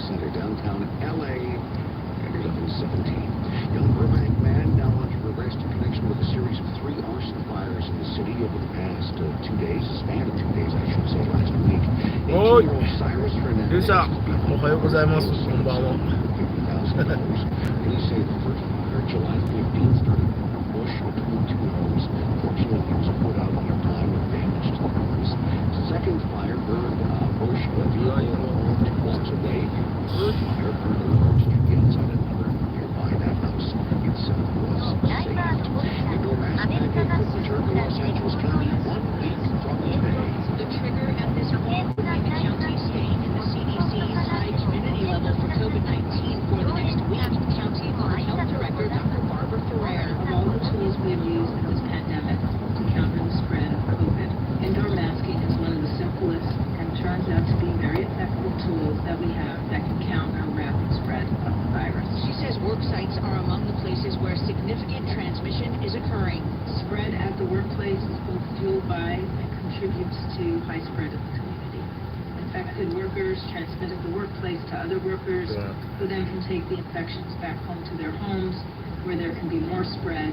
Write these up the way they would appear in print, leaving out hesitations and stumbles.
Center, downtown LA, at 11:17. Young Burbank man now under arrest in connection with a series of 3 arson fires in the city over the past 2 days, a span of 2 days, I should say, last week. 18-year-old Cyrus Fernandez has been $50,000. Police say the first fire, July 15th, started in a bush between 2 homes. Fortunately, he was put out on time with damage to the homes. Second fire burned a bush vehicle in a home 2 blocks away. Third fire burned a large tree outside another nearby. That house itself was saved. Indoor mask mandate could return to Los Angeles County 1 week from today. The trigger at this point would be the county staying in the CDC's high community level for COVID-19 for the next week. County Public Health Director Dr. Barbara Ferrer. Of all the tools we have used in this pandemic to counter the spread of COVID, indoor masking is one of the simplest and turns out to be very effective tools that we have that can counter rapid spread of the virus. She says work sites are among the places where significant transmission is occurring. Spread at the workplace is both fueled by and contributes to high spread of the community. Infected workers transmit at the workplace to other workers, who then can take the infections back home to their homes, where there can be more spread.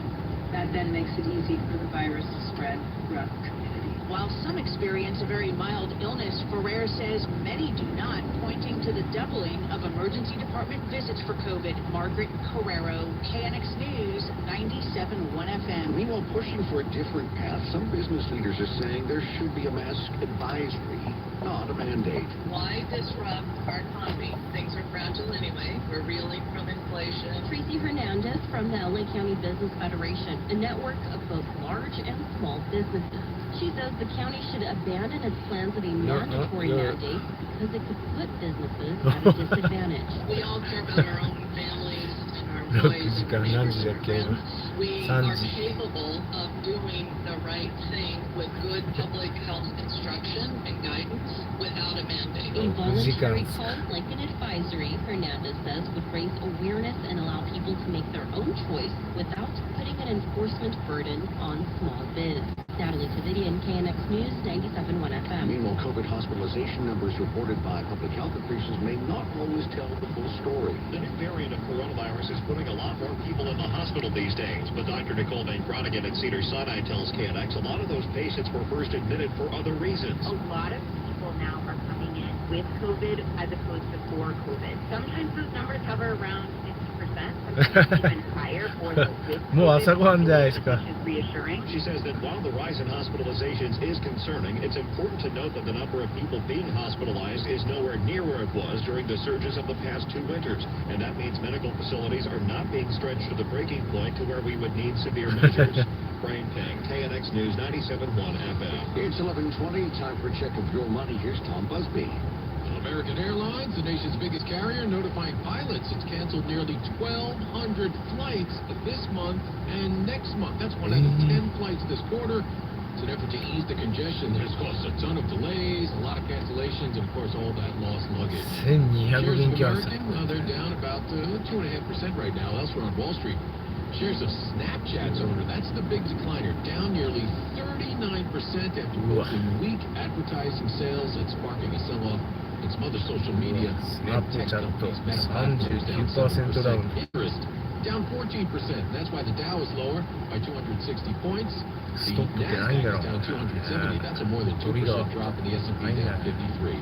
That then makes it easy for the virus to spread throughout the community. While some experience a very mild illness, Ferrer says many do not, pointing to the doubling of emergency department visits for COVID. Margaret Carrero, KNX News, 97.1 FM. Meanwhile, pushing for a different path, some business leaders are saying there should be a mask advisory, not a mandate. Why disrupt our economy? Things are fragile anyway. We're reeling from inflation. Tracy Hernandez from the LA County Business Federation, a network of both large and small businesses. She says the county should abandon its plans of a mandatory mandate because it could put businesses at a disadvantage. We all care about our own families and our employees and our neighbors and our friends. We are capable of doing the right thing with good public health instruction and guidance without a mandate. A voluntary called like an advisory, Hernandez says, would raise awareness and allow people to make their own choice without putting an enforcement burden on small biz. Natalie Tavidian, KNX News, 97.1 FM. Meanwhile, COVID hospitalization numbers reported by public health officials may not always tell the full story. The new variant of coronavirus is putting a lot more people in the hospital these days. But Dr. Nicole Van Groningen at Cedars-Sinai tells KNX a lot of those patients were first admitted for other reasons. A lot of people now are coming in with COVID as opposed to for COVID. Sometimes those numbers hover around 50%, sometimes even higher for the with COVID, which is reassuring. She says that while the rise in hospitalizations is concerning, it's important to note that the number of people being hospitalized is nowhere near where it was during the surges of the past 2 winters. And that means medical facilities are not being stretched to the breaking point to where we would need severe measures. Brian Pang, KNX News 97.1 FM. It's 11:20, time for a check of your money. Here's Tom Busby. American Airlines, the nation's biggest carrier, notifying pilots it's canceled nearly 1,200 flights this month and next month. That's 1 out of 10 flights this quarter. It's an effort to ease the congestion that has caused a ton of delays, a lot of cancellations, and of course all that lost luggage. Shares of American, they're down about 2.5% right now. Elsewhere on Wall Street, shares of Snapchat's owner, that's the big decliner, down nearly 39% after posting weak advertising sales and sparking a sell-off in some other social media and tech companies. Meta Platforms down 7%. Interest down 14%. That's why the Dow is lower by 260 points. The Nasdaq is down 270. That's a more than 2% drop, in the S&P down 53.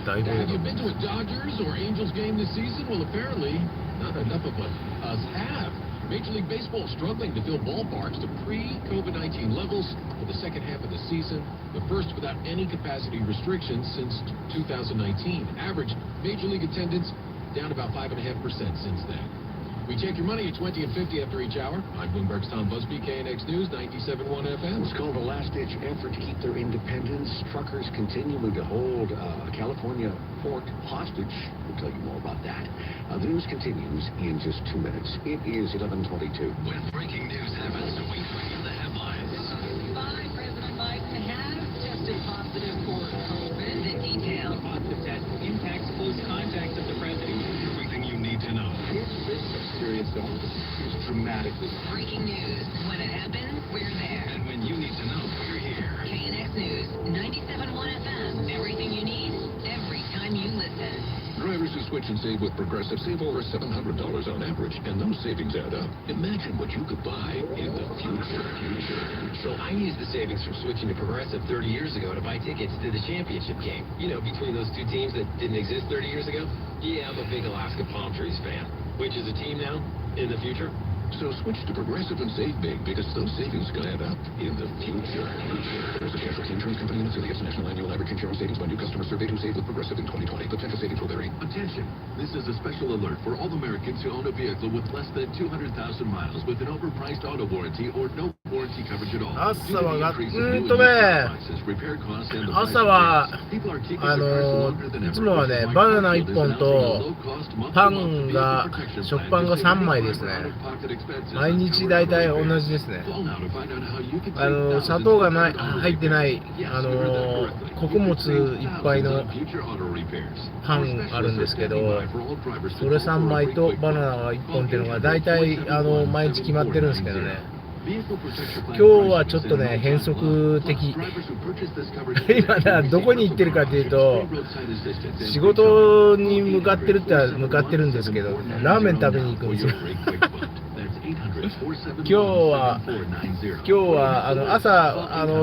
Have you been to a Dodgers or Angels game this season? Well, apparently, not enough of us have. Major League Baseball struggling to fill ballparks to pre-COVID-19 levels for the second half of the season, the first without any capacity restrictions since 2019. Average Major League attendance down about 5.5% since then. We take your money at 20 and 50 after each hour. I'm Bloomberg's Tom Busby, KNX News, 97.1 FM. It's called a last-ditch effort to keep their independence. Truckers continuing to hold a California port hostage. We'll tell you more about that. The news continues in just 2 minutes. It is 11:22. When breaking news happens, we bring you the headlines. President Biden has tested positive for COVID. The details. Positive test impacts close contacts of the president. Everything you need to know. His risk of serious illness is dramatically. Breaking news. When it happens, we're there. And when you need to know, we're here. KNX News, 97.1 FM. Everything you need, every time you listen. Drivers who switch and save with Progressive, save over $700 on average, and those savings add up. Imagine what you could buy in the future. So I used the savings from switching to Progressive 30 years ago to buy tickets to the championship game. You know, between those two teams that didn't exist 30 years ago? Yeah, I'm a big Alaska Palm Trees fan. Which is a team now in the future? So switch to Progressive and save big, because those savings can add up in the future. There's a casualty insurance company and affiliates. National annual average insurance savings by new customers surveyed who saved with Progressive in 2020. Potential savings will vary. Attention! This is a special alert for all Americans who own a vehicle with less than 200,000 miles with an overpriced auto warranty or no warranty coverage at all. 朝はいつもはね、バナナ1本とパンが、食パンが3枚ですね。毎日大体同じですね。砂糖が入ってない穀物いっぱいのパンあるんですけど、それ3枚とバナナが1本っていうのが大体毎日決まってるんですけどね。今日はちょっとね、変則的。今どこに行ってるかというと、仕事に向かってるっては向かってるんですけど、ラーメン食べに行くんですよ。今日は朝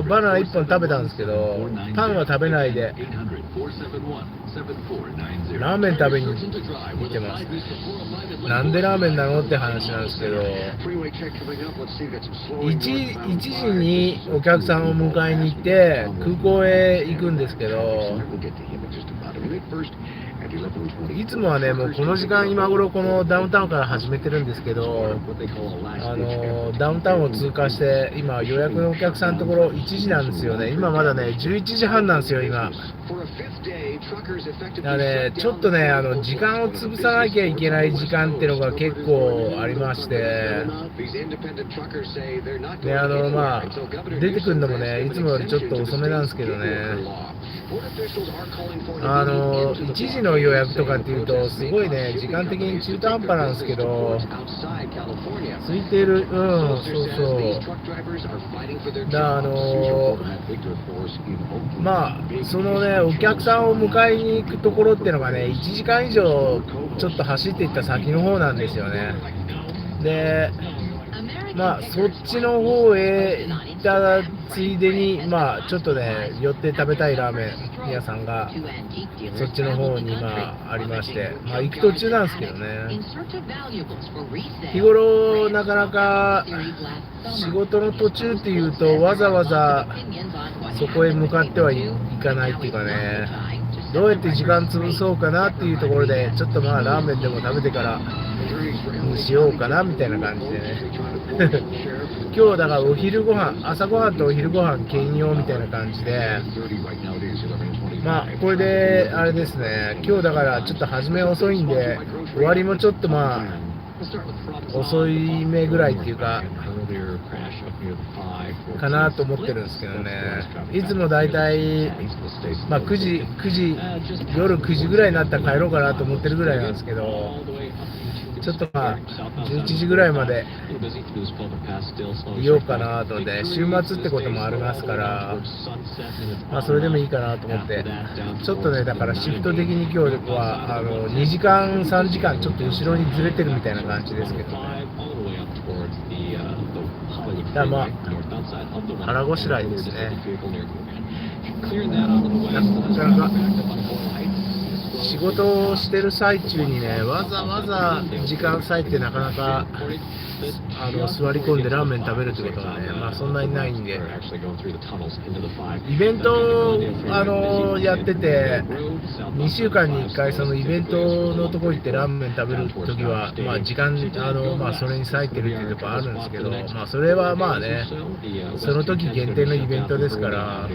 バナナ1本食べたんですけど、パンは食べないでラーメン食べに行ってます。なんでラーメンなのって話なんですけど、1時にお客さんを迎えに行って空港へ行くんですけど、いつもはね、もうこの時間、今頃このダウンタウンから始めてるんですけど、ダウンタウンを通過して、今予約のお客さんのところ1時なんですよね。今まだね、11時半なんですよ、今。だからね、ちょっとね、時間を潰さなきゃいけない時間っていうのが結構ありまして、で、出てくるのもね、いつもよりちょっと遅めなんですけどね。1時の予約とかっていうと、すごいね、時間的に中途半端なんですけど、空いてる、そうそう。そのね、お客さんを迎えに行くところっていうのがね、1時間以上ちょっと走っていった先の方なんですよね。で、そっちの方へ行ったついでに、ちょっとね、寄って食べたいラーメン屋さんがそっちの方にありまして、行く途中なんですけどね。日頃なかなか仕事の途中っていうと、わざわざそこへ向かってはいかないっていうかね、どうやって時間潰そうかなっていうところで、ちょっとラーメンでも食べてからにしようかなみたいな感じでね。今日だからお昼ご飯、朝ご飯とお昼ご飯兼用みたいな感じで、これであれですね、今日だからちょっと始め遅いんで、終わりもちょっと遅い目ぐらいっていうかなと思ってるんですけどね。いつもだいたい夜9時ぐらいになったら帰ろうかなと思ってるぐらいなんですけど、ちょっと11時ぐらいまでいようかなと思って、週末ってこともありますから、それでもいいかなと思って、ちょっとね、だからシフト的に今日は2時間、3時間ちょっと後ろにずれてるみたいな感じですけどね。だから腹ごしらえですね。なかなか仕事をしてる最中にね、わざわざ時間割いてなかなか座り込んでラーメン食べるってことはね、そんなにないんで、イベントをやってて、2週間に1回そのイベントのとこ行ってラーメン食べるときは、時間それに割いてるっていうとこあるんですけど、それはね、その時限定のイベントですから、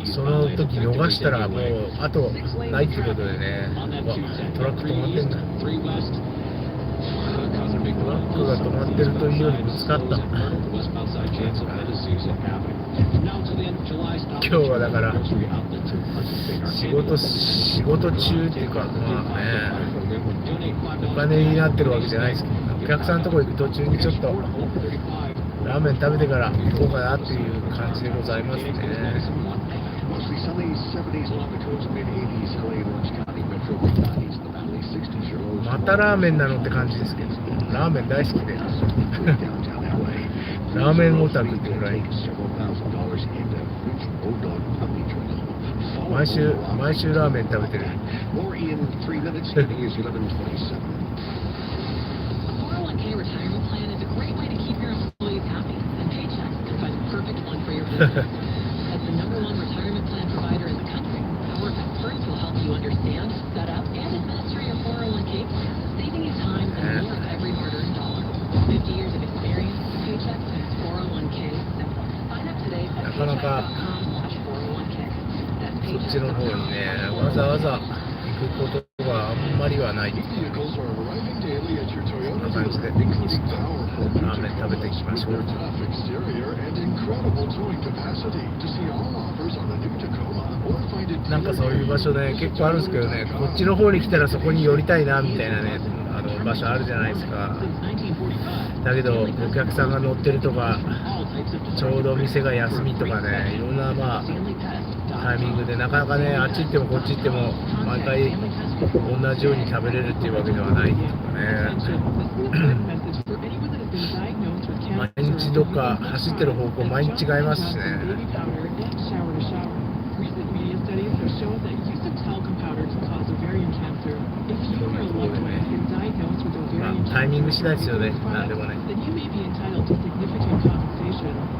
その時逃したらもうあとないってことでね、トラック止まってんだ。トラックが止まってるというよりぶつかった。今日はだから仕事中っていうか、お金になってるわけじゃないですけど、お客さんのとこ行く途中にちょっとラーメン食べてから行こうかなっていう感じでございますね。またラーメンなのって感じですけど、ラーメン大好きでラーメンオタクってぐらい毎週ラーメン食べてる。401k retirement plan is a great way to keep your employees happy, and Paychex can find the perfect one for your business. As the #1 retirement plan provider in the country, our experts will help you understand, set up, and administer your 401k plan, saving you time and more of every hard-earned dollar. 50 years of experience, Paychex makes 401k simple. Sign up today at paychex.com/401k. そっちの方にね、わざわざ行くことがあんまりはない。そんな感じで、ラーメン食べていきましょう。なんかそういう場所ね、結構あるんですけどね、こっちの方に来たらそこに寄りたいなみたいなね、場所あるじゃないですか。だけど、お客さんが乗ってるとか、ちょうど店が休みとかね、いろんなタイミングでなかなかね、あっち行ってもこっち行っても毎回同じように食べれるっていうわけではないとかね。毎日どっか走ってる方向毎日違いますしね。まあ、タイミング次第ですよね、なんでもね。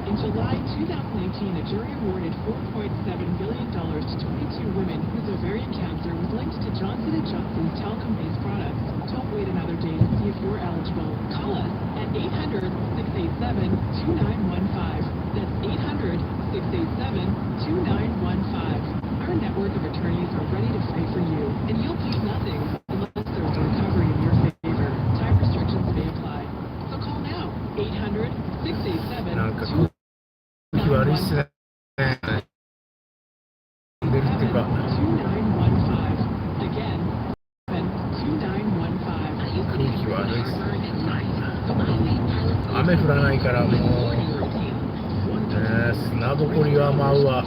In July 2018, a jury awarded $4.7 billion to 22 women whose ovarian cancer was linked to Johnson & Johnson's talcum-based products. Don't wait another day to see if you're eligible. Call us at 800-687-2915. That's 800-687-2915. Our network of attorneys are ready to fight for you, and you'll pay nothing unless there's a recovery in your favor. Time restrictions may apply. So call now. 800-687-2915. 悪いっすね。出るっていうか。空気悪いっすね。雨降らないからもう、砂ぼこりは舞うわ。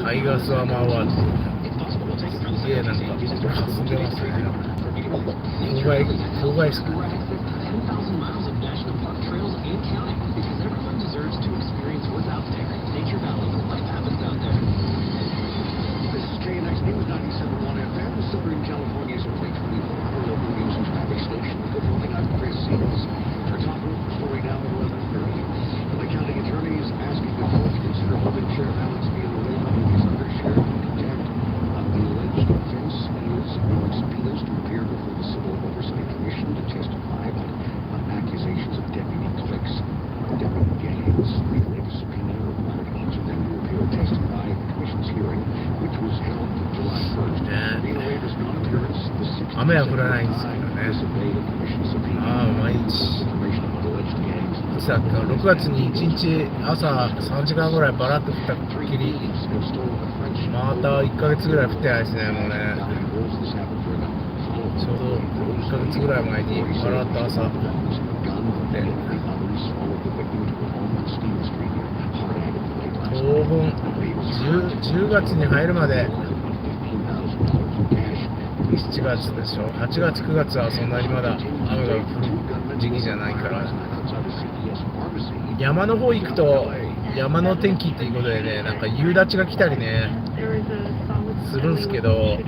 排ガスは舞うわ。すげえなんか、霞んでますね。郊外っすかね。Nature Valley, life happens out there. This is KNX News 97.1 FM, Southern California's only 24-hour local news and traffic station. Good morning, I'm Chris Seals. Our top local story now at 11:30. The county attorney is asking the court to consider holding Sheriff Alex Villalobos and his undersheriff in contempt. The alleged offense is subpoenas to appear before the Civil Oversight Commission to testify about accusations of deputy clicks, deputy gangs. The latest subpoena required each of them to appear and testify at the Commission's hearing, which was held July 1st. Villalobos' non-appearance, the 6th of July, disobeyed the Commission's subpoena. 毎日。さっき6月に1日朝3時間ぐらいバラッと降ったっきり、また1ヶ月ぐらい降ってないですね、もうね。ちょうど1ヶ月ぐらい前にバラッと朝降って。当分10月に入るまで7月でしょ。8月9月はそんなにまだ雨が降る時期じゃないから、山の方行くと山の天気っていうことでね、なんか夕立が来たりねするんですけど、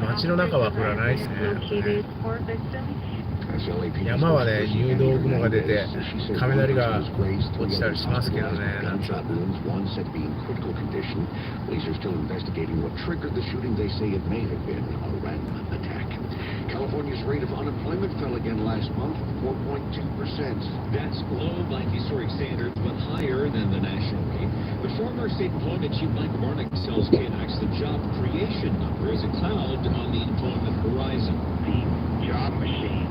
街の中は降らないですね。山はね、入道雲が出て雷が落ちたりしますけどね、夏は。California's rate of unemployment fell again last month, 4.2%. That's low by historic standards, but higher than the national rate. But former State Employment Chief Michael Barnick tells KNX the job creation number is a cloud on the employment horizon. The job machine,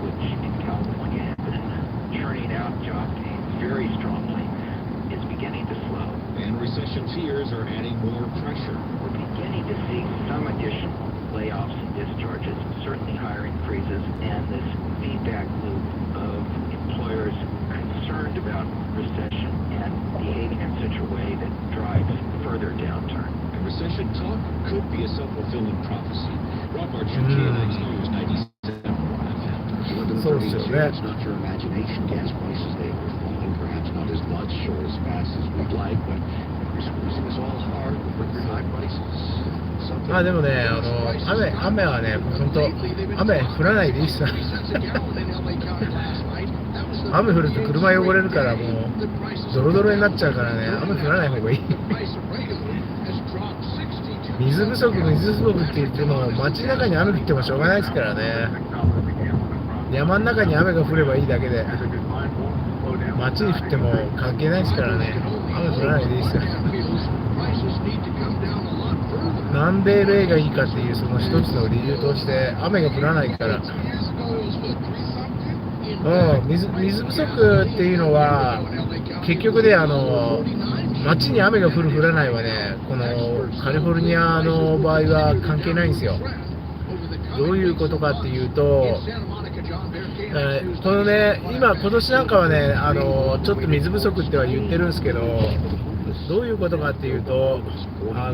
which in California has been churning out job gains very strongly, is beginning to slow. And recession fears are adding more pressure. We're beginning to see some additional layoffs and discharges, certainly hiring freezes, and this feedback loop of employers concerned about recession and behaving in such a way that drives further downturn. And recession talk could be a self-fulfilling prophecy. そうですよね。It's not your imagination. Gas prices, they are falling, perhaps not as much or as fast as we'd like, but they're squeezing us all hard with record high prices. まあでもね、雨はね、本当雨降らないでいいっす。雨降ると車汚れるからもうドロドロになっちゃうからね、雨降らない方がいい。水不足って言っても街中に雨降ってもしょうがないですからね。山の中に雨が降ればいいだけで街に降っても関係ないですからね。雨降らないでいいですよ。南米例がいいかっていうその一つの理由として雨が降らないから、水不足っていうのは結局ね、街に雨が降る降らないはね、このカリフォルニアの場合は関係ないんですよ。どういうことかっていうと、このね、今年なんかはね、ちょっと水不足っては言ってるんですけど、どういうことかっていうと、まあ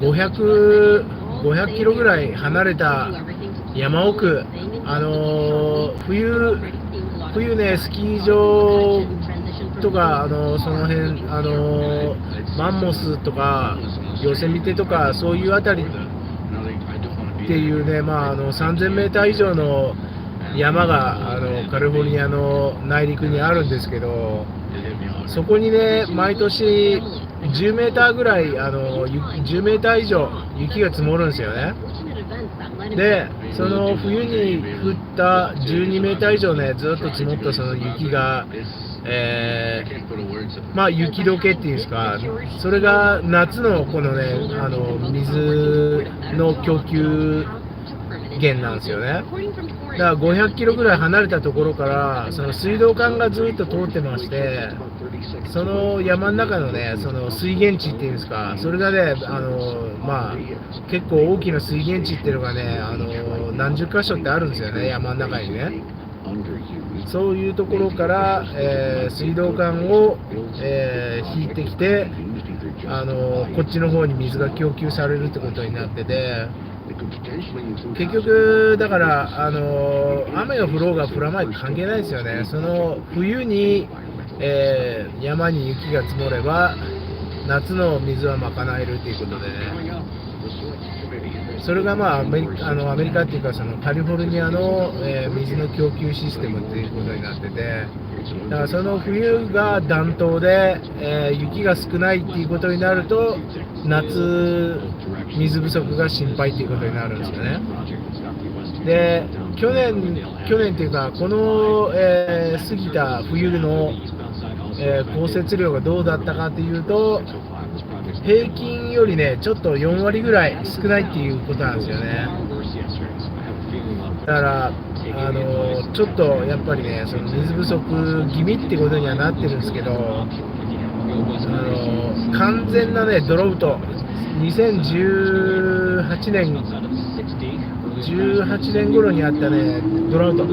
500キロぐらい離れた山奥、冬ね、スキー場とか、その辺、マンモスとかヨセミテとかそういうあたりっていうね、まあ3000メーター以上の山がカリフォルニアの内陸にあるんですけど、そこにね、毎年10メーターぐらい10メーター以上雪が積もるんですよね。で、その冬に降った12メーター以上ね、ずっと積もったその雪が、まあ雪解けっていうんですか、それが夏のこのね、水の供給源なんですよね。だから500キロぐらい離れたところからその水道管がずっと通ってまして、その山の中のね、その水源地っていうんですか、それがね、まあ結構大きな水源地っていうのがね、何十箇所ってあるんですよね、山の中にね。そういうところから、水道管を、引いてきて、こっちの方に水が供給されるってことになってて、結局だから雨が降ろうが降らない関係ないですよね。その冬に、山に雪が積もれば夏の水は賄えるということでね、それがまあアメリカっていうかそのカリフォルニアの、水の供給システムっていうことになってて、だからその冬が暖冬で、雪が少ないっていうことになると夏水不足が心配っていうことになるんですよね。で、去年っていうかこの、過ぎた冬の、降雪量がどうだったかっていうと、平均よりねちょっと4割ぐらい少ないっていうことなんですよね。だからちょっとやっぱりね、その水不足気味ってことにはなってるんですけど、完全なねドロート、2018年頃にあったねドラウト、ポ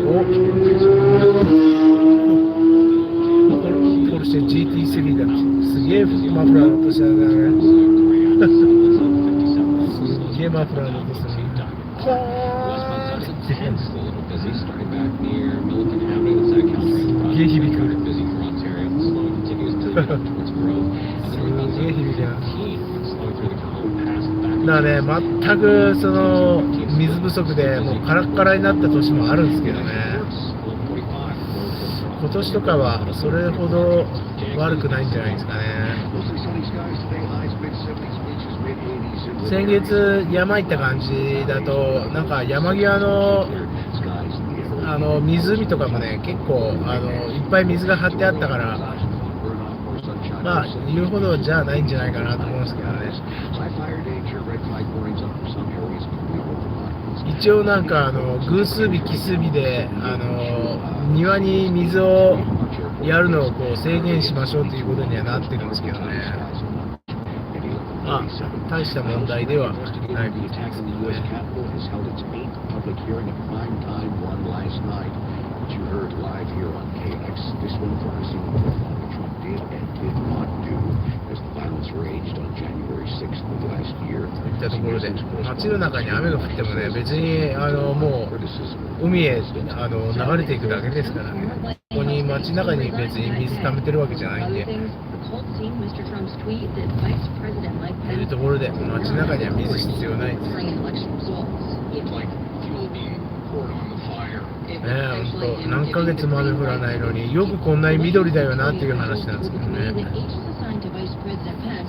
ルシェ GT3 だ。すげえマフラーの音したね。すげえマフラーの音する。ポーンってすげえ響く。すげえ響くな。だからね、全くその水不足でもうカラッカラになった年もあるんですけどね、今年とかはそれほど悪くないんじゃないですかね。先月山行った感じだと、なんか山際の湖とかもね、結構いっぱい水が張ってあったから、まあ言うほどじゃないんじゃないかなと思うんですけどね。一応なんか偶数日奇数日で庭に水をやるのをこう制限しましょうということにはなってるんですけどね。まあ大した問題ではないみたいですね。Trump did and did not do as the violence raged on January 6th of last year. といったところで、街の中に雨が降ってもね、別にもう海へ流れていくだけですからね。ここに街の中に別に水溜めてるわけじゃないんで。というところで、街の中には水必要ないです。本当何ヶ月も雨降らないのによくこんなに緑だよなっていう話なんですけどね。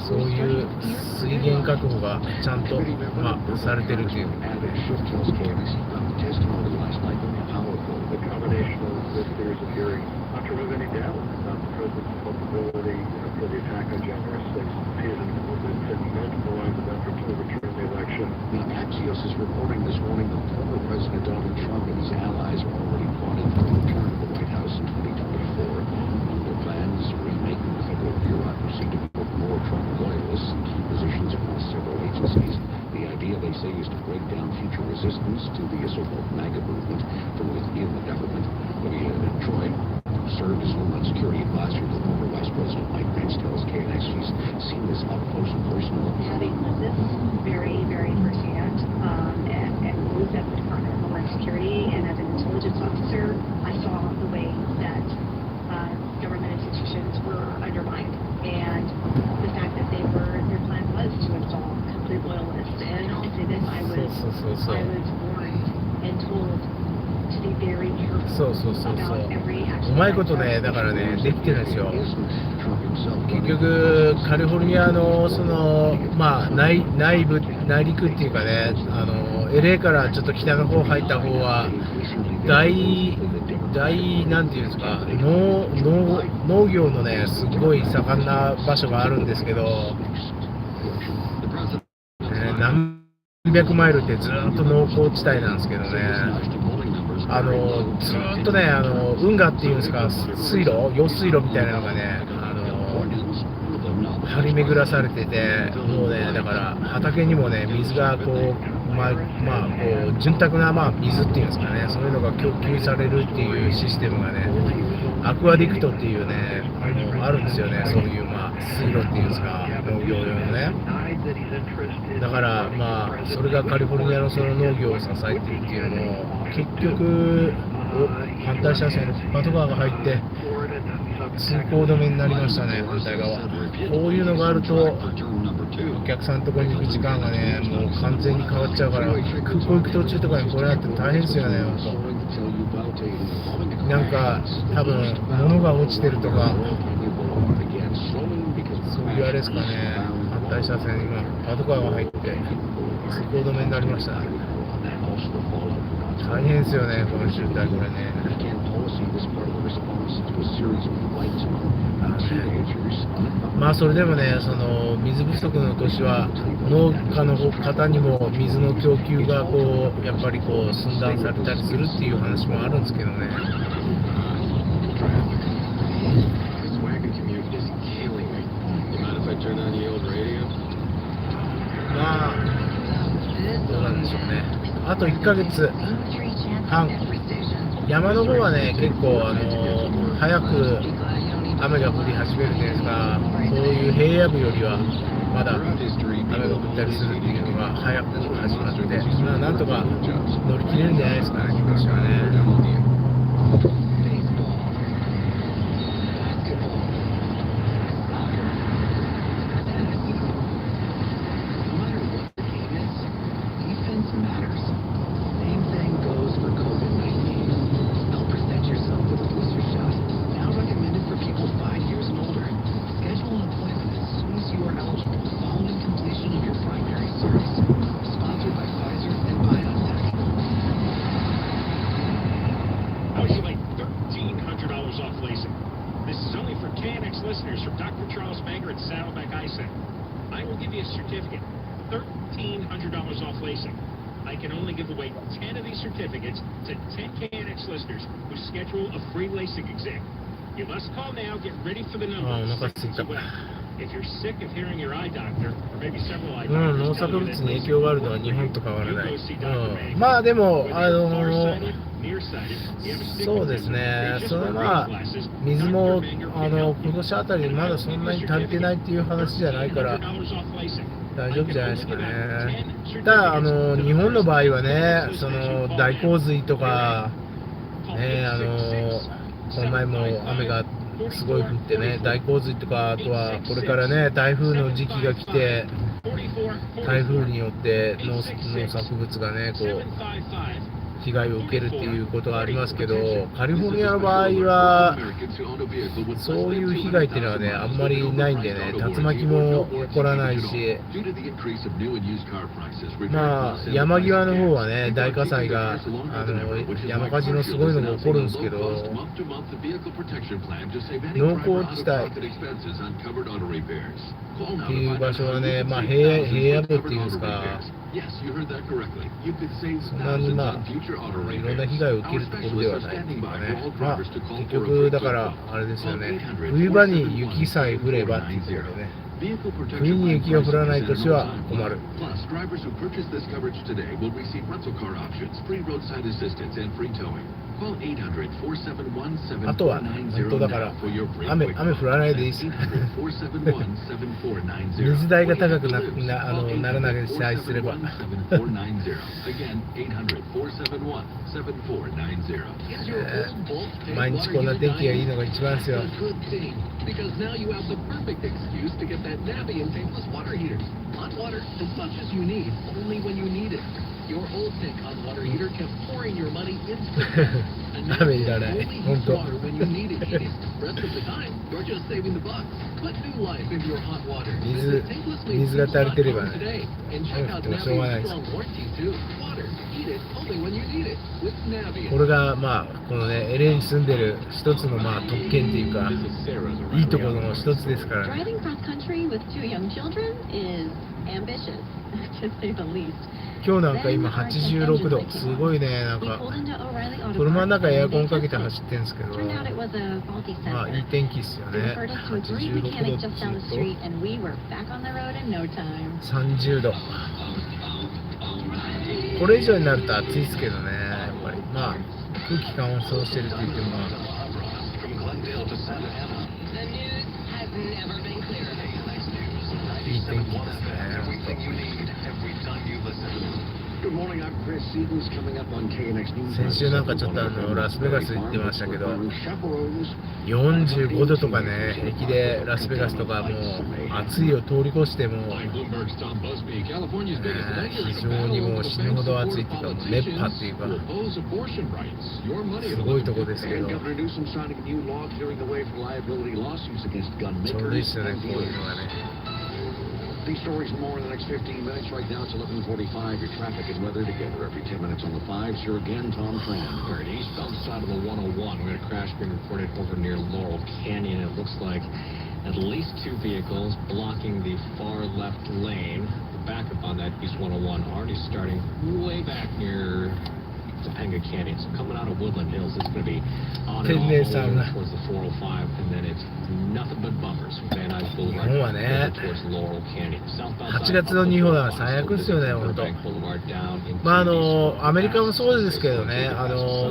そういう水源確保がちゃんと、されてるという。Axios is reporting this morning that former President Donald Trump and his allies are already plotting for a return to the White House in 2024. Their plans remake the federal bureaucracy to put more Trump loyalists in key positions across several agencies. The idea, they say, is to break down future resistance to the so-called MAGA movement from within the government. Olivia Troy, who served as Homeland Security advisor to former Vice President Mike Pence, tells KNX she's seen this up close and personal. Having lived this very, very firsthand, and moved at the Department of Homeland Security, and as an intelligence officer, I saw the way that government institutions were undermined, and the fact that their plan was to install complete loyalists. And I'll say this: I was warned and told to be very careful about every action. うまいことね、だからね、できてるんですよ。結局カリフォルニアの内陸っていうかね、LA からちょっと北の方入った方はなんていうんですか、農業のねすごい盛んな場所があるんですけど、何百マイルってずっと農耕地帯なんですけどね。ずっとね、運河っていうんですか、用水路みたいなのがね、張り巡らされてて、もうね、だから畑にもね、水がこう、潤沢な水っていうんですかね、そういうのが供給されるっていうシステムがね、アクアディクトっていうね、あるんですよね、そういう水路っていうんですか、農業用のね。だからそれがカリフォルニアのその農業を支えているっていうのも、結局反対車線のパトカーが入って通行止めになりましたね、反対側。こういうのがあるとお客さんのところに行く時間がね、もう完全に変わっちゃうから、空港行く途中とかにこれあって大変ですよね、本当。なんか多分物が落ちてるとか、そういうあれですかね、反対車線にパトカーが入って通行止めになりましたね。大変ですよね、この渋滞、これね。それでもね、その水不足の年は農家の方にも水の供給がやっぱり寸断されたりするっていう話もあるんですけどね。どうなんでしょうね。あと1ヶ月半、山の方はね、結構早く雨が降り始めるというんですか、そういう平野部よりはまだ雨が降ったりするっていうのが早く始まって、なんとか乗り切れるんじゃないですかね、今年はね。listeners from Dr. Charles Banger at Saddleback Eye Center. I will give you a certificate, $1,300 off LASIK. I can only give away 10 of these certificates to 10 KNX listeners who schedule a free LASIK exam. You must call now, get ready for the numbers. If you're sick of hearing your eye doctor, or maybe several eye doctors, 農作物に影響があるのは日本と変わらない。まあでもそうですね、それは水も今年あたりまだそんなに足りてないっていう話じゃないから大丈夫じゃないですかね。ただ日本の場合はね、その大洪水とか、ね、この前も雨がすごい降ってね、大洪水とか、あとはこれからね、台風の時期が来て、台風によって農作物がね、こう被害を受けるっていうことがありますけど、カリフォルニアの場合はそういう被害っていうのはね、あんまりないんでね、竜巻も起こらないし、まあ山際の方はね、大火災が山火事のすごいのが起こるんですけど、農耕地帯っていう場所はね、まあ平野部っていうんですか、そんなにまあいろんな被害を受けるところではないっていうかね、まあ結局だからあれですよね、冬場に雪さえ降ればっていうところでね、冬に雪が降らない年は困る。あとはね、本当だから雨降らないでいいです水代が高くならないで支配すれば毎日こんな天気がいいのが一番ですよ。雨いらない、本当。水が足りてればね、雨降ってもしょうがないです。これがまあこのね LA に住んでる一つのまあ特権っていうかいいところの一つですからね。今日なんか今86度、すごいね、なんか車の中エアコンかけて走ってるんですけど、まあいい天気ですよね。86度っていうと30度、これ以上になると暑いですけどね、やっぱりまあ空気乾燥してるって言ってもいい天気ですね。先週なんかちょっとラスベガス行ってましたけど、45度とかね、平気でラスベガスとかもう暑いを通り越しても、非常にもう死ぬほど暑いっていうか、熱波っていうか、すごいとこですけど、ちょうどいいですよね、こういうのがね。These stories and more in the next 15 minutes. Right now, it's 11:45. Your traffic and weather together every 10 minutes on the 5s. Here again, Tom Tran. All right, eastbound side of the 101. We had a crash being reported over near Laurel Canyon. It looks like at least two vehicles blocking the far left lane. The backup on that East 101 already starting way back near Topanga Canyon. So coming out of Woodland Hills, it's going to be on and off towards the 405, and then it's nothing but bumpers from Van Nuys Boulevard towards Laurel Canyon. 8月の日本は最悪ですよね、本当。まあアメリカもそうですけどね、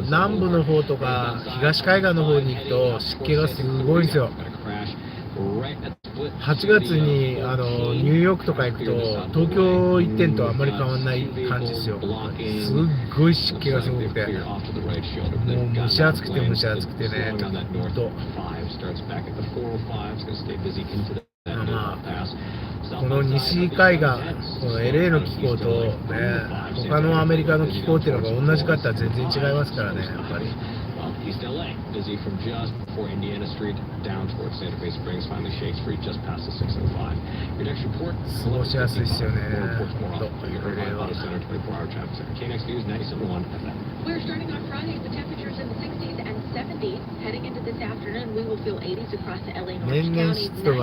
南部の方とか東海岸の方に行くと湿気がすごいんですよ。8月にニューヨークとか行くと東京1点とあんまり変わらない感じですよ。すっごい湿気がすごくて、もう蒸し暑くて蒸し暑くてね、ほんと。まあこの西海岸、この LA の気候とね、他のアメリカの気候っていうのが同じかって全然違いますからね、やっぱり。East LA, busy from just before Indiana Street down towards Santa Fe Springs, finally Shake Street just past the 605. Your next report, 過ごしやすいですよね。KNX News 97.1 FM. We're starting on Friday with temperatures in the 60s and 70s. Heading into this afternoon, we will feel 80s across the LA North County, 90s in the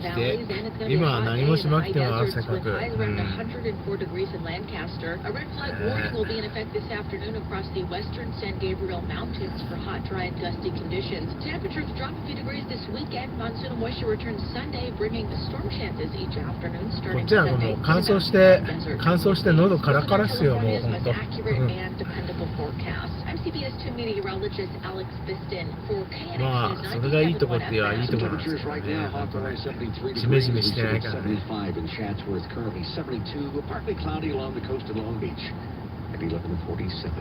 valleys, and it's going to be a hot day in the high deserts with highs around 104 degrees in Lancaster. A red flag warning will be in effect this afternoon across the western San Gabriel Mountains for high hot, dry, and gusty conditions. Temperatures drop a few degrees this weekend. Monsoonal moisture returns Sunday, bringing the storm chances each afternoon こ starting っちはも Sunday. う乾燥して喉カラカラっすよ、もうほんと。 Accurate and dependable forecast. I'm CBS 2 meteorologist Alex Biston for KNX まあ、それがいいとこって言えばいいとこなんですけどね。ジメジメしてないからね。 75 in Chatsworth, currently 72, partly cloudy along the coast of Long Beach. At 11:47.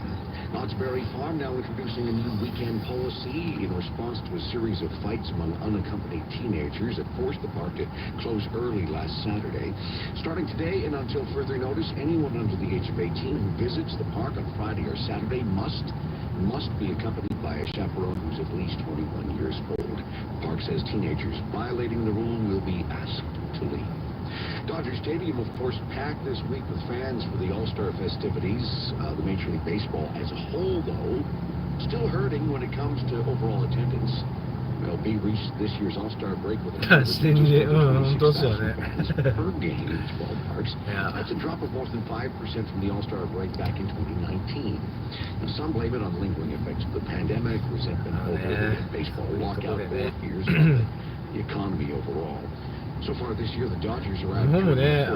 Knott's Berry Farm now introducing a new weekend policy in response to a series of fights among unaccompanied teenagers that forced the park to close early last Saturday. Starting today and until further notice, anyone under the age of 18 who visits the park on Friday or Saturday must be accompanied by a chaperone who's at least 21 years old. The park says teenagers violating the rule will be asked to leave. Dodger Stadium, of course, packed this week with fans for the All-Star festivities. The Major League Baseball as a whole, though, still hurting when it comes to overall attendance. MLB reached this year's All-Star break with a per game in 12 parks. That's a drop of more than 5% from the All-Star break back in 2019. Now, some blame it on lingering effects of the pandemic, resentment over the baseball lockout, or fears about the economy overall. 日本もね、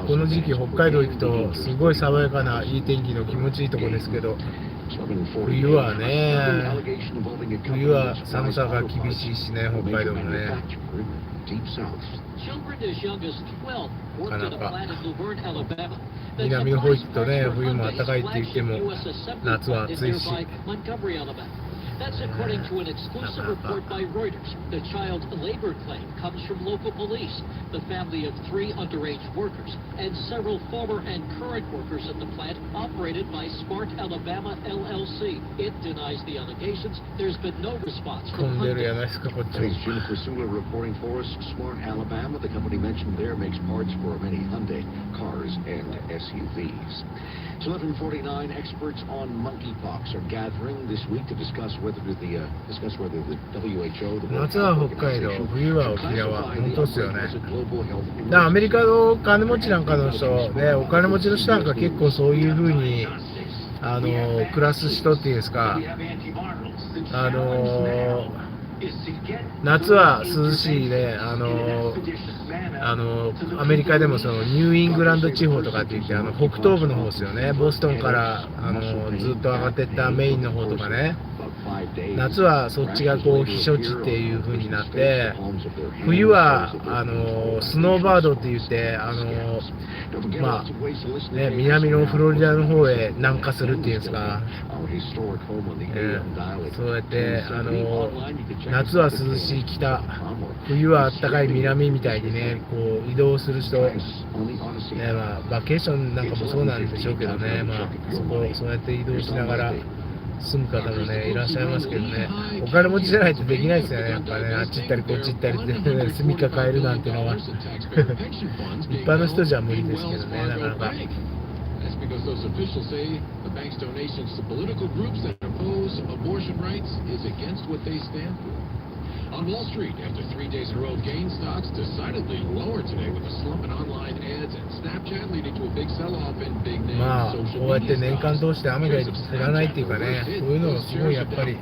この時期北海道行くとすごい爽やかないい天気の気持ちいいところですけど、冬は寒さが厳しいしね、北海道もね。なかなか南の方行くとね、冬も暖かいって言っても夏は暑いし。That's according to an exclusive report by Reuters. The child labor claim comes from local police, the family of 3 underage workers, and several former and current workers at the plant operated by Smart Alabama LLC. It denies the allegations. There's been no response from Thanks, Jim Crisula reporting for us. Smart Alabama, the company mentioned there, makes parts for many Hyundai cars and SUVs. It's 11:49. Experts on monkeypox are gathering this week to discuss whether the WHO, the 夏は北海道、冬は沖縄、本当っすよね。アメリカの金持ちなんかの人、ね、お金持ちの人なんか結構そういう風に暮らす人っていうんですか、夏は涼しいね、アメリカでもそのニューイングランド地方とかって言って北東部の方ですよね、ボストンからずっと上がっていったメインの方とかね、夏はそっちがこう避暑地っていう風になって、冬はスノーバードって言ってまあね、南のフロリダの方へ南下するっていうんですか、そうやって夏は涼しい北、冬は暖かい南みたいにね、こう移動する人、ね、まあ、バケーションなんかもそうなんでしょうけどね、まあ、そうやって移動しながら住む方もねいらっしゃいますけどね、お金持ちじゃないとできないですよね、やっぱね、あっち行ったりこっち行ったりで、ね、住みか変えるなんてのは一般の人じゃ無理ですけどね、なかなか。That's because those officials say the bank's donations to political groups that oppose abortion rights is against what they stand for. On Wall Street, after 3 days in a row of gains, stocks decidedly lower today with a slump in online ads and Snapchat leading to a big sell-off in big name まあ、 social こうやって media 年間通して雨が降らないっていうかね、そういうのがすごいやっぱり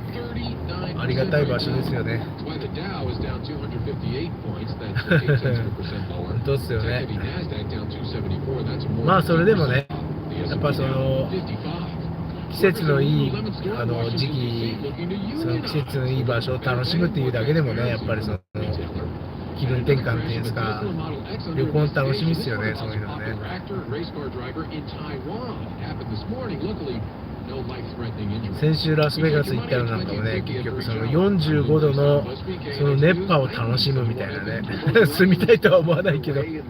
ありがたい場所ですよね。That's why the Dow is down 258 points, that's 0.8% lower. 本当ですよね。 Nasdaq down 274, that's more まあそれでも than ね、やっぱその季節のいい時期、その季節のいい場所を楽しむっていうだけでもね、やっぱりその気分転換っていうんですか、旅行の楽しみですよね、そういうのね。先週ラスベガス行ったのなんかもね、結局その45度のその熱波を楽しむみたいなね住みたいとは思わないけど、ね、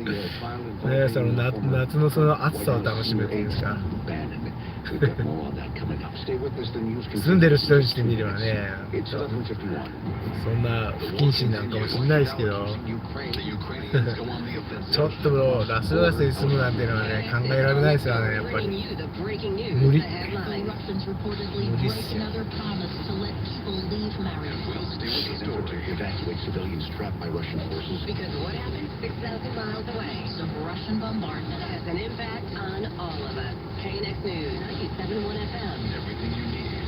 その夏のその暑さを楽しむっていうんですか住んでる人にしてみればね、そんな不謹慎なんかもしれないですけどちょっとラスベガスに住むなんていうのはね、考えられないですよね、やっぱり無理っすよ。Evacuate civilians trapped by Russian forces. Because what happened 6,000 miles away, some Russian bombardment has an impact on all of us. KNX News, 97.1 FM. Everything you need.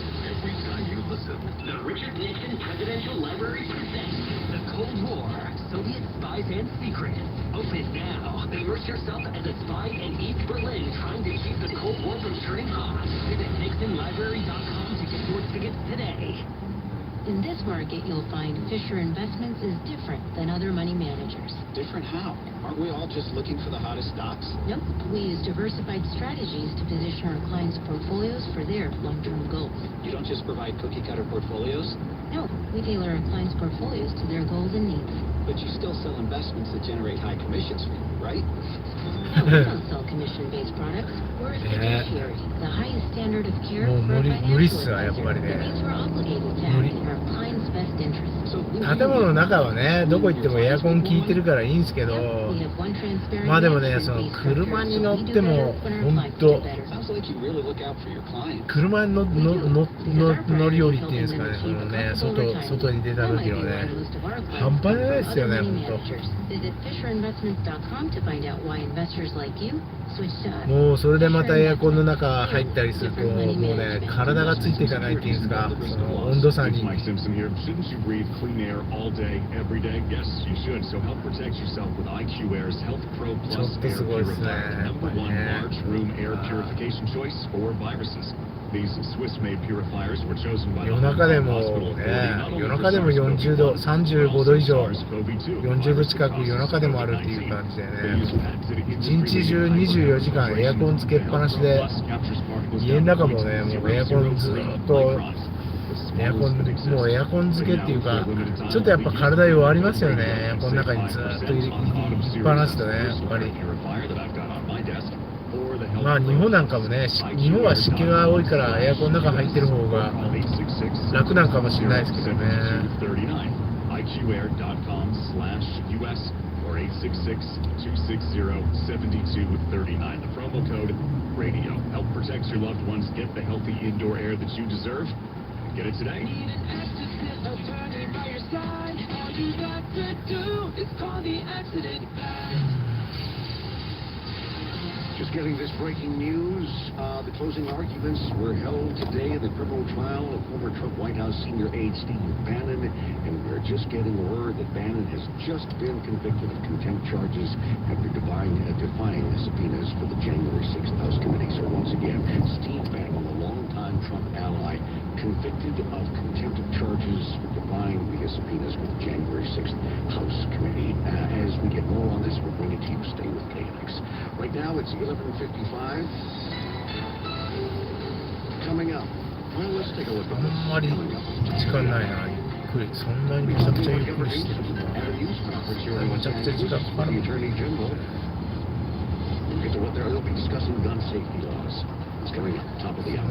every time you listen. The Richard Nixon Presidential Library presents The Cold War, Soviet Spies and Secrets. Open now. Immerse yourself as a spy in East Berlin trying to keep the Cold War from turning hot. Visit NixonLibrary.com to get your tickets today. In this market, you'll find Fisher Investments is different than other money managers. Different how? Aren't we all just looking for the hottest stocks? Nope. We use diversified strategies to position our clients' portfolios for their long-term goals. You don't just provide cookie-cutter portfolios? No, we tailor our clients' portfolios to their goals and needs. But you still sell investments that generate high commissions for you, right? No, we don't sell commission-based products. We're a fiduciary, the highest standard of care for a financial advisor. That means we're obligated to act in our clients' best interest. 建物の中はね、どこ行ってもエアコン効いてるからいいんですけど、まあでもね、その車に乗っても本当車に乗り降りっていうんですかね、そのね、外に出た時のね、半端ないですよね、本当。もうそれでまたエアコンの中入ったりすると、もうね、体がついていかないっていうんですか、その温度差に。Clean air all day, every day? Yes, you should. So help protect yourself with IQ Air's Health Pro Plus Air Purifier, number one large room air purification choice for viruses. These Swiss-made purifiers were chosen by the 夜中でも40度、35度以上、40度近く夜中でもあるっていう感じでね、一日中24時間エアコンつけっぱなしで、家の中もね、もうエアコンずっと。もうエアコン漬けっていうか、ちょっとやっぱ体弱りますよね、エアコンの中にずっといっぱなしとね、やっぱり。まあ日本なんかもね、日本は湿気が多いからエアコンの中入ってる方が楽なんかもしれないですけどね。or 866-260-7239. The promo code RADIO. Help protect your loved ones. Get the healthy indoor air that you deserve. Get it today. Need an accident attorney by your side. All you got to do is call the accident guy. Just getting this breaking news. The closing arguments were held today in the criminal trial of former Trump White House senior aide Steve Bannon, and we're just getting word that Bannon has just been convicted of contempt charges after defying the subpoenas for the January 6th House Committee. So once again, Steve Bannon, a longtime Trump ally, convicted of contempt of charges for defying the subpoenas for the January 6th House Committee. As we get more on this, we'll bring it to you. Stay with KNX. Right now, it's 11:55. Coming up. Well, let's take a look at あんまり時間ないな、ゆっくり。そんなにめちゃくちゃゆっくりしてるのか。めちゃくちゃ時間かかる。We'll get to what they'll be discussing gun safety laws. It's coming up, top of the hour. On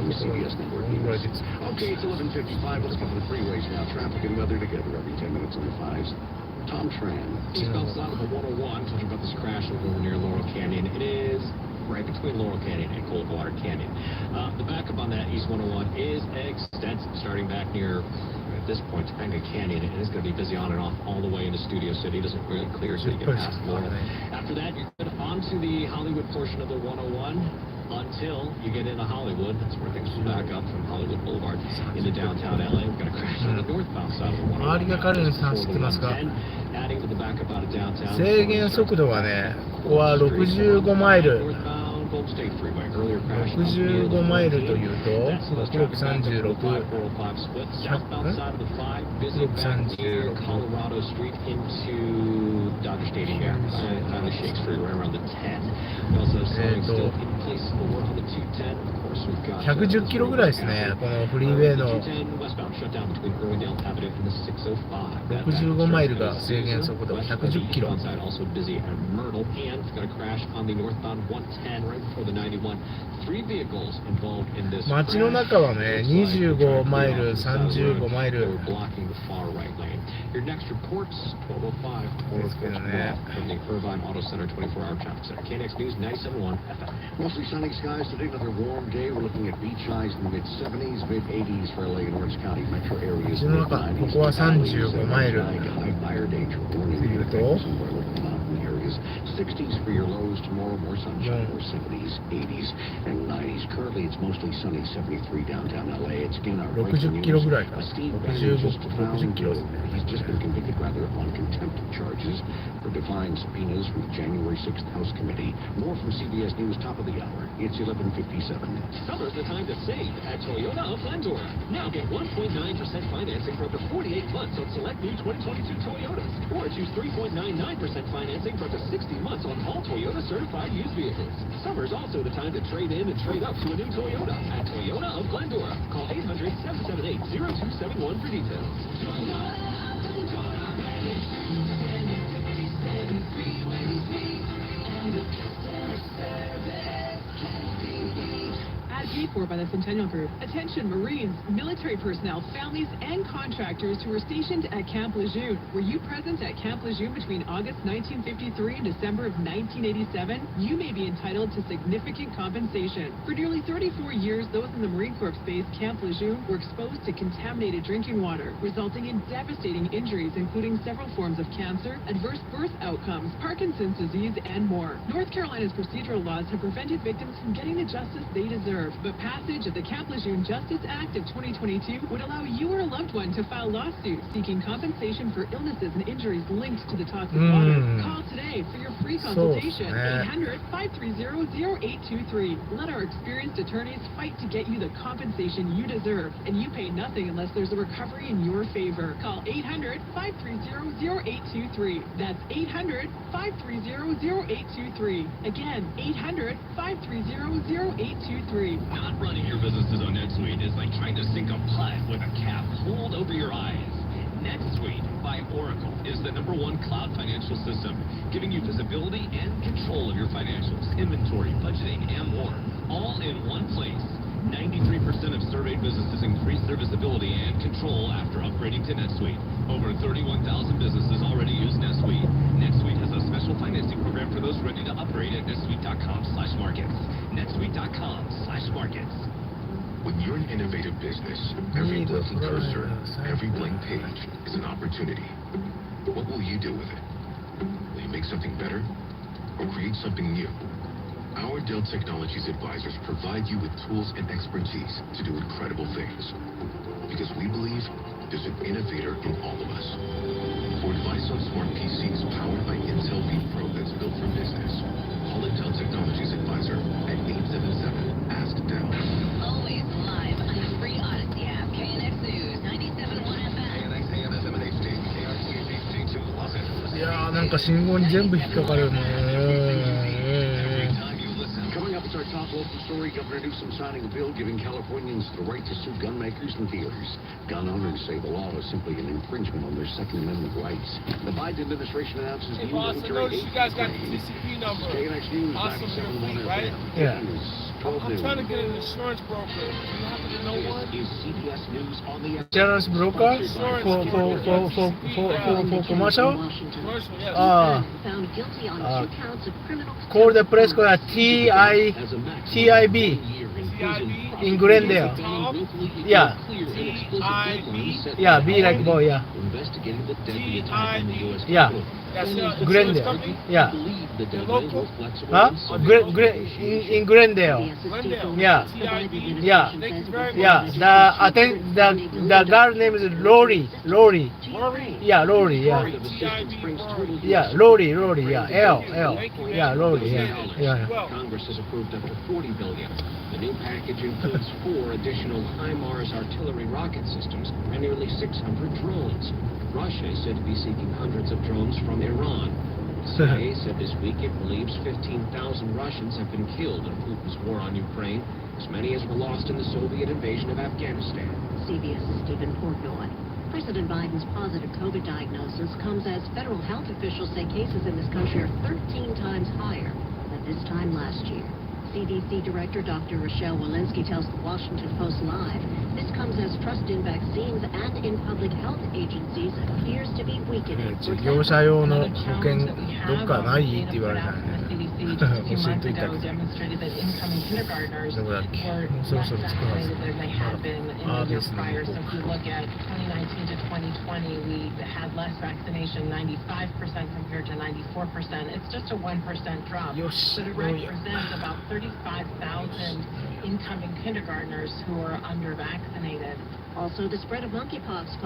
the CBS network. Okay, it's 11:55. Let's go to the freeways now. Traffic and weather together every 10 minutes on the fives. Tom Tran. Eastbound side of the 101, talking about this crash over near Laurel Canyon. It is right between Laurel Canyon and Coldwater Canyon. The backup on that East 101 is extensive, starting back near, at this point, Topanga Canyon. It is going to be busy on and off all the way into Studio City. It doesn't really clear until you get past Laurel. After that, you're good onto the Hollywood portion of the 101. Until you get into Hollywood. That's where things will back up from Hollywood Boulevard into downtown LA. We're going to crash on the northbound side of the 101. 周りが軽いのさん知ってますか？ Adding to the backup out of downtown. 制限速度はね、ここは65マイル。65マイルというと、636、636。Colorado Street into Dodger Stadium here. Finally Shake Street right around the 10. We also have signs still in place for work on the 210. Of course, we've got 110キロぐらいですね、このフリーウェイの。65マイルが制限速度、110キロ。Also busy at Myrtle, and we've got a crash on the northbound 110 right before the 91. 3 vehicles involved in this. 街の中はね、25マイル、35マイル。 blocking the far right lane. Your next reports 1205 from the Irvine Auto Center 24-hour traffic center. KNX News 97.1 FM. Mostly sunny skies today. Another warm day. We're looking at beach highs in the mid-70s, mid-80s for LA and Orange County metro areas. 街の中、ここは35マイル。High fire danger warning. というと、60s for your lows tomorrow. More sunshine, more 70s, 80s, and 90s. Currently, it's mostly sunny, 73 downtown LA. It's again our breaking news. Steve Bannon just found, he's just been convicted rather on contempt charges for defying subpoenas from the January 6th House Committee. More from CBS News, top of the hour. It's 11:57. Summer's the time to save at Toyota of Glendora. Now get 1.9% financing for up to 48 months on select new 2022 Toyotas. Or choose 3.99% financing for up to 60 months on all Toyota certified used vehicles. Summer's also the time to trade in and trade up to a new Toyota at Toyota of Glendora. Call 800-778-0271 for details. As paid for by the Centennial Group. Attention Marines, military personnel, families, and contractors who were stationed at Camp Lejeune. Were you present at Camp Lejeune between August 1953 and December of 1987? You may be entitled to significant compensation. For nearly 34 years, those in the Marine Corps base Camp Lejeune were exposed to contaminated drinking water, resulting in devastating injuries, including several forms of cancer, adverse birth outcomes, Parkinson's disease, and more. North Carolina's procedural laws have prevented victims from getting the justice they deserve. But passage of the Camp Lejeune Justice Act of 2022 would allow you or a loved one to file lawsuits seeking compensation for illnesses and injuries linked to the toxic water. Call today for your free consultation. 800-530-0823. Let our experienced attorneys fight to get you the compensation you deserve, and you pay nothing unless there's a recovery in your favor. Call 800-530-0823. That's 800-530-0823. Again, 800-530-0823. Not running your businesses on NetSuite is like trying to sink a putt with a cap pulled over your eyes. NetSuite by Oracle is the #1 cloud financial system, giving you visibility and control of your financials, inventory, budgeting, and more, all in one place. 93% of surveyed businesses increased their visibility and control after upgrading to NetSuite. Over 31,000 businesses already use NetSuite. NetSuite has a special financing program for those ready to upgrade at netsuite.com/markets. netsuite.com/markets. When you're an innovative business, every blinking cursor, every blank page is an opportunity. What will you do with it? Will you make something better or create something new? Our Dell Technologies advisors provide you with tools and expertise to do incredible things. Because we believe there's an innovator in all of us. For advice on smart PCs powered by Intel vPro that's built for business, call a Dell Technologies advisor at 877-ASK-DELL. Always live on the free Odyssey app. KNX News, 97.1 FM. KNX AM FM and HD, KRCG 2 Los Angeles. いやーなんか信号に全部引っかかるね。 Coming up, it's our top local story. Governor Newsom signing a bill giving Californians the right to sue gun makers and dealers. Gun owners say the law is simply an infringement on their Second Amendment rights. The Biden administration announces Hey, new boss, I military noticed you guys got the TCP number. KNX News, Awesome 97.1 right? Yeah. I'm trying to get an insurance broker. Do you happen to know one? Is CBS News on the Insurance broker for commercial? Commercial, yes. Found guilty on 2 counts of criminal. Call the press code TIB in Glendale. Yeah. Yeah, B like boy, yeah. Investigating the deadly attack on the U.S. Yeah. Capitol. Glendale. Yeah. The local? Huh? In Glendale. Yeah. Yeah. Yeah. The girl name is Lori. Yeah, Lori. Yeah. Yeah, Lori. Yeah. L. Yeah, Lori. Yeah. Congress has approved up to $40 billion. The new package includes 4 additional HIMARS artillery rocket systems and nearly 600 drones. Russia is said to be seeking hundreds of drones from Iran. The CIA said this week it believes 15,000 Russians have been killed in Putin's war on Ukraine, as many as were lost in the Soviet invasion of Afghanistan. CBS's Stephen Portnoy. President Biden's positive COVID diagnosis comes as federal health officials say cases in this country are 13 times higher than this time last year. CDC Director Dr. Rochelle Walensky tells the Washington Post Live this comes as trust in vaccines and in public health agencies appears to be weakening. 業者用の保険どっかないって言われたね。CDC just a few months ago demonstrated that incoming kindergartners were less vaccinated than they had been in the year prior. So if you look at 2019 to 2020, we had less vaccination, 95% compared to 94%. It's just a 1% drop, but it represents about 35,000 incoming kindergartners who are under-vaccinated. Also, the spread of monkeypox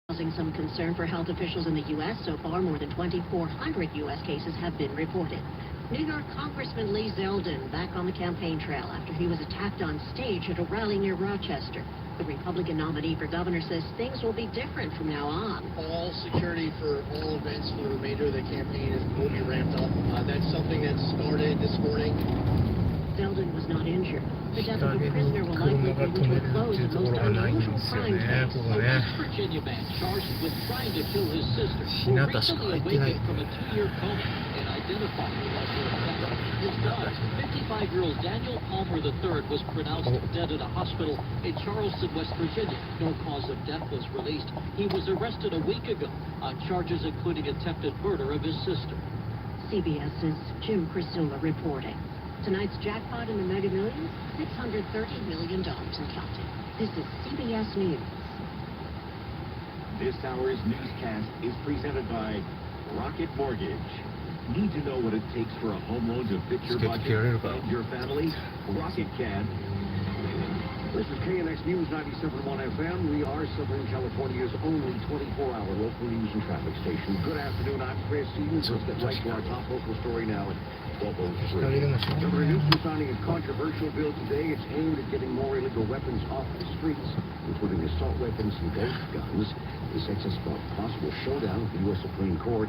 causing some concern for health officials in the U.S. So far, more than 2,400 U.S. cases have been reported. New York Congressman Lee Zeldin back on the campaign trail after he was attacked on stage at a rally near Rochester. The Republican nominee for governor says things will be different from now on. All security for all events for the remainder of the campaign will be ramped up. That's something that started this morning. Zeldin was not injured. The death of a prisoner will likely bring to a close the most unusual crime case. A West Virginia man charged with trying to kill his sister, who recently awakened from a 2-year coma and identified as her attacker. His daughter, 55-year-old Daniel Palmer III, was pronounced dead at a hospital in Charleston, West Virginia. No cause of death was released. He was arrested a week ago on charges including attempted murder of his sister. CBS's Jim Crisula reporting. Tonight's jackpot in the Mega Millions, $630 million and counting. This is CBS News. This hour's newscast is presented by Rocket Mortgage. Need to know what it takes for a home loan to fit your budget and your family? Rocket can. This is KNX News 97.1 FM. We are Southern California's only 24-hour local news and traffic station. Good afternoon. I'm Chris Stevens. Let's get right to our top local story now at 12:03. Governor Newsom signing a controversial bill today. It's aimed at getting more illegal weapons off the streets, including assault weapons and ghost guns. This sets us for a possible showdown with the U.S. Supreme Court.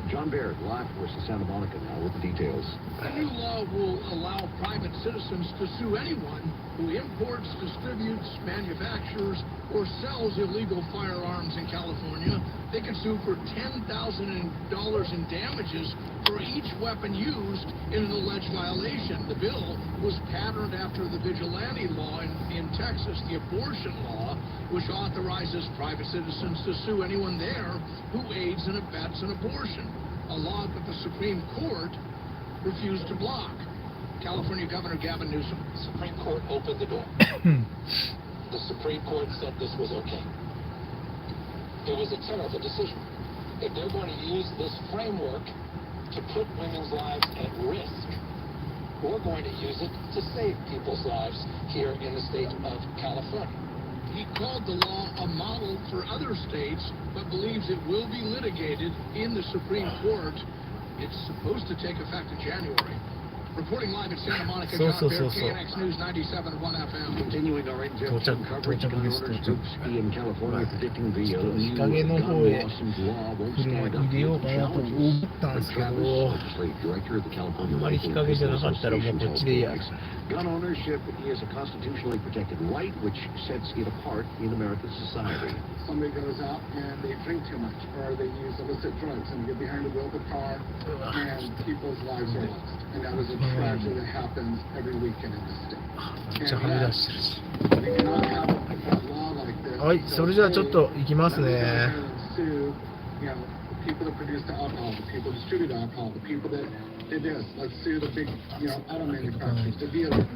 John Barrett, live for us in Santa Monica now with the details. The new law will allow private citizens to sue anyone who imports, distributes, manufactures, or sells illegal firearms in California. They can sue for $10,000 in damages for each weapon used in an alleged violation. The bill was patterned after the vigilante law in Texas, the abortion law, which authorizes private citizens to sue anyone there who aids and abets an abortion, a law that the Supreme Court refused to block. California Governor Gavin Newsom. The Supreme Court opened the door. The Supreme Court said this was okay. It was a terrible decision. If they're going to use this framework to put women's lives at risk, we're going to use it to save people's lives here in the state of California. He called the law a model for other states, but believes it will be litigated in the Supreme Court. It's supposed to take effect in January. Reporting live in Santa Monica, John Barrett, KNX News 97.1 FM. Continuing our in-depth coverage, gun owners group ski in California predicting the new gun lawsuit law won't stand up to the challenges. Travis, legislative director of the California Rifle Business Association, tells KNX, gun ownership is a constitutionally protected right, which sets it apart in American society. Somebody goes out and they drink too much, or they use illicit drugs and get behind the wheel of the car, and people's lives are lost. And that is a tragedy that happens every weekend in this state. And we cannot have a law like this. はい、それじゃあちょっと行きますね。 Sue, you know, the people that produce the alcohol, the people that distribute alcohol, the people that did this. Let's sue the big, you know, auto manufacturers, the dealers.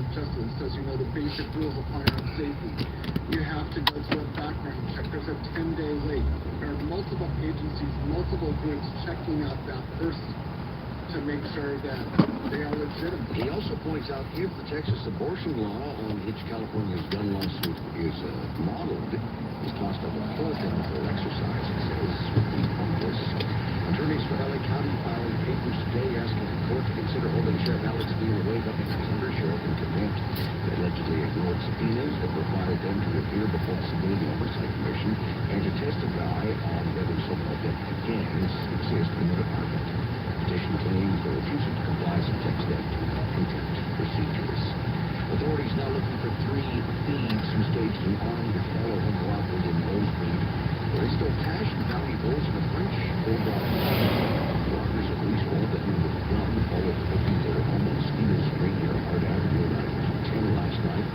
Justice, as you know, the basic rules of firearm safety. You have to go through a background check. There's a 10-day wait. There are multiple agencies, multiple groups checking out that person to make sure that they are legitimate. He also points out if the Texas abortion law on which California's gun lawsuit is modeled is tossed up a court and for exercise, he says, would be pointless. Attorneys for LA County filed papers today asking the court to consider holding Sheriff Alex Dean Wade up as undersheriff in contempt. They allegedly ignored subpoenas that required them to appear before the Civilian Oversight Commission and to testify on whether so-called deputy gangs exist in the department. The petition claims the refusal to comply subjects them to contempt procedures. Authorities now looking for 3 thieves who staged an armed follow-home robbery in Rosemead. There is still cash and valuables in a French bulldog. Robbers at least rolled the end of the gun, followed the victims at a home on Skeeter Street near Hard Avenue around 10 last night.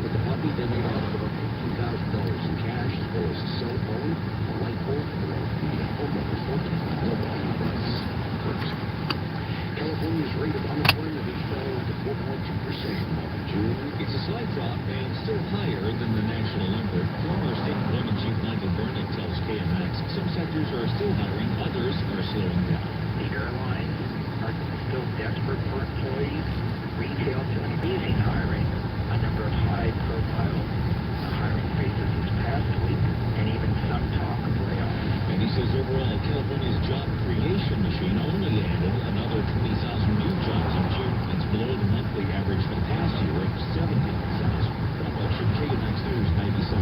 With the puppy, they made off with $2,000 in cash, as well as a cell phone, a light bulb, and the homeowner's $14,000 price. California's rate of unemployment has fallen to 4.2% in June. It's a slight drop and still higher than the national number. Former State Employment Chief Michael Burnett tells KMX some sectors are still hiring, others are slowing down. The airlines are still desperate for employees. Retail is easing hiring. A number of high-profile hiring phases this past week, and even some talk of layoffs. And he says overall, California's job creation machine only added another 20,000 new jobs in June. That's below the monthly average for the past year of 70,000. KMX News 97.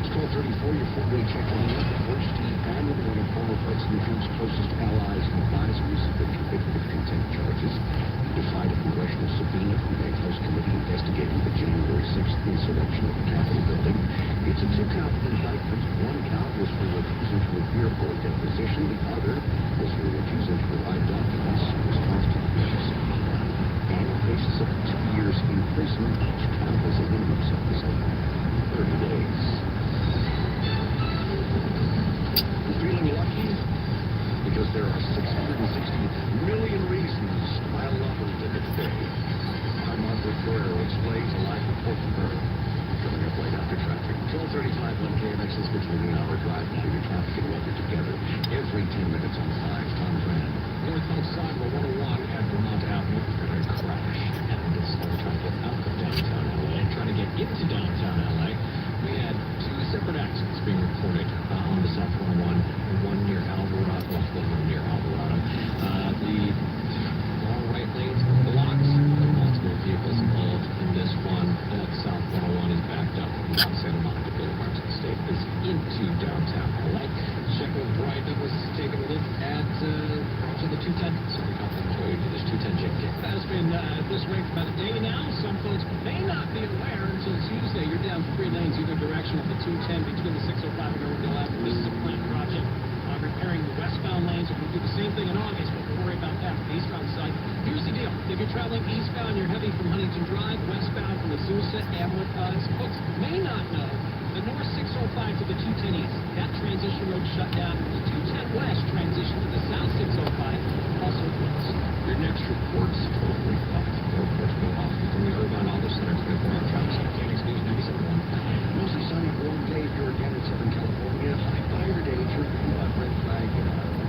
It's 12:34, your four-way check on the first Steve Bannon, one of former President Trump's closest allies and advisors, has been convicted of contempt charges. He defied a congressional subpoena from the House committee investigating the January 6th insurrection at the Capitol building. It's a 2-count indictment. 1 count was for refusing to appear for a deposition. The other was for refusing to provide documents in response to the subpoena. Bannon faces up to 2 years in prison. Each count has a minimum sentence of 30 days. You feeling lucky? Because there are 660 million reasons to buy a lottery ticket today. I'm Margaret Guerrero explains a live report from her. Coming up right after traffic. 12:35 on KMX's between-the-hour drive. Now your traffic and weather together every 10 minutes on 5. Tom Grant. Northbound sidewalk 101 at Vermont Avenue. There a crash. And it's trying to get out of downtown LA and trying to get into downtown LA. We had 2 separate accidents being reported on the South 101. One near Alvarado, one near Alvarado. The all right lanes are blocked. There are multiple vehicles involved in this one. That South 101 is backed up from Mount Santa Monica Boulevard to the state is into downtown LA. Checking Brian Douglas taking a look at the 210. So we got them to this 210 JK. It has been this way for about a day now. Some folks may not be aware until Tuesday. You're down 3 lanes either direction of the 210 between the 605 and Oroville Avenue. This is a planned project. Repairing the westbound lanes. We're going to do the same thing in August, but we'll worry about that on the eastbound side. Here's the deal. If you're traveling eastbound, you're heading from Huntington Drive, westbound from Azusa, Amwood, folks may not know the north 605 to the 210 east. That transition road shut down. The 210 west transition to the south 605 also closed. Your next report's totally fucked. Airports go off from the Irvine Auto Center to the Grand Traffic. KMX News 97.1. Mostly sunny, warm day here again in Southern California. High fire danger. Red flag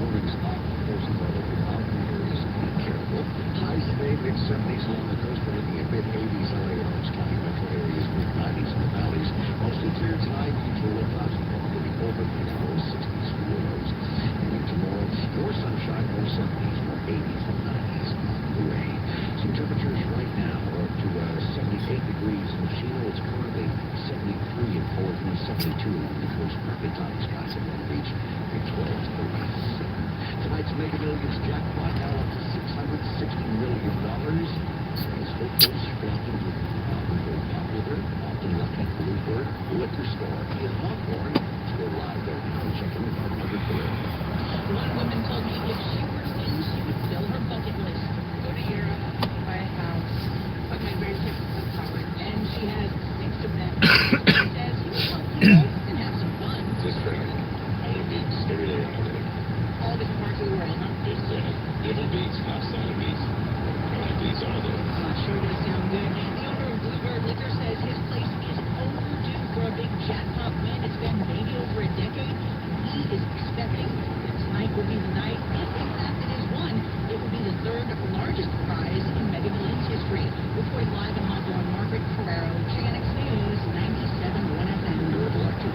warnings off. Forces all over the mountain areas. Be careful. Highs today, mid-70s along the coast, but looking at mid-80s LA and Orange County metro areas, mid-90s in the valleys. Mostly clear tonight. Usual low clouds and probability over the hours, 60s for lows. And tomorrow, more sunshine, more 70s, more 80s and 90s on the way. Some temperatures right now are up to 78 degrees in Chino. It's currently 73 in Portland, 72 along the coast, partly cloudy skies in Long Beach, and 12 to the west. Tonight's Mega Millions jackpot now up to $660 million. As hopefuls flocking to very popular, often Lucky Bluebird Liquor Store in Hawthorne. We're live there now. Check in with our Margaret Ferrer. One woman told me if she were in, she would fill her bucket list. Go to Europe, buy a house, put my grandkids on covered, and she has 6 of them. She says you can help people and have some fun. Just for every day I'm doing. All different parts of the world, huh? Little beats, outside of beats. How many beats are there? Sure does sound good. The owner of Bluebird Liquor says his place is overdue for a big jackpot win. It's been maybe over a decade. He is expecting that tonight will be the night. If in fact it is won, it will be the 3rd largest prize in Mega Millions history. Reporting live in Hawthorne, Margaret Ferrero, KNX News, 97.1 FM. Your luck to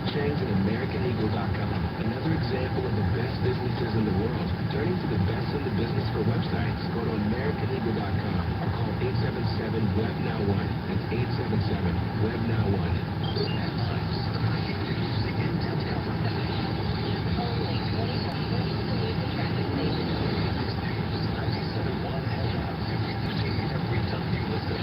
Jeff Chang's at AmericanEagle.com. Another example of the best businesses in the world. Turning to the best in the business for websites, go to AmericanEagle.com or call 877-WEB-NOW1. That's 877-WEB-NOW1. Headlines. Using in-depth coverage. Only 24 traffic stations. 97.1 FM. Every time you listen.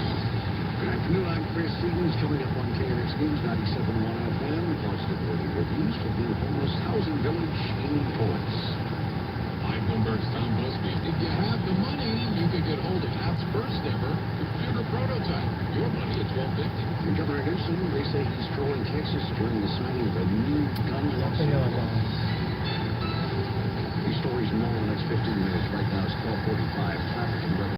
Good afternoon, I'm Chris Stevens. Coming up on KNX News 97.1 FM, Boston Worthy Reviews for the homeless housing village in Torrance. I'm Bloomberg's Tom Busby. If you have the money, you can get hold of App's first ever computer prototype. Your money at $12.50. And Governor Newsom, they say he's trolling Texas during the signing of a new gun law. These stories more in the next 15 minutes. Right now it's 12:45. Traffic and weather.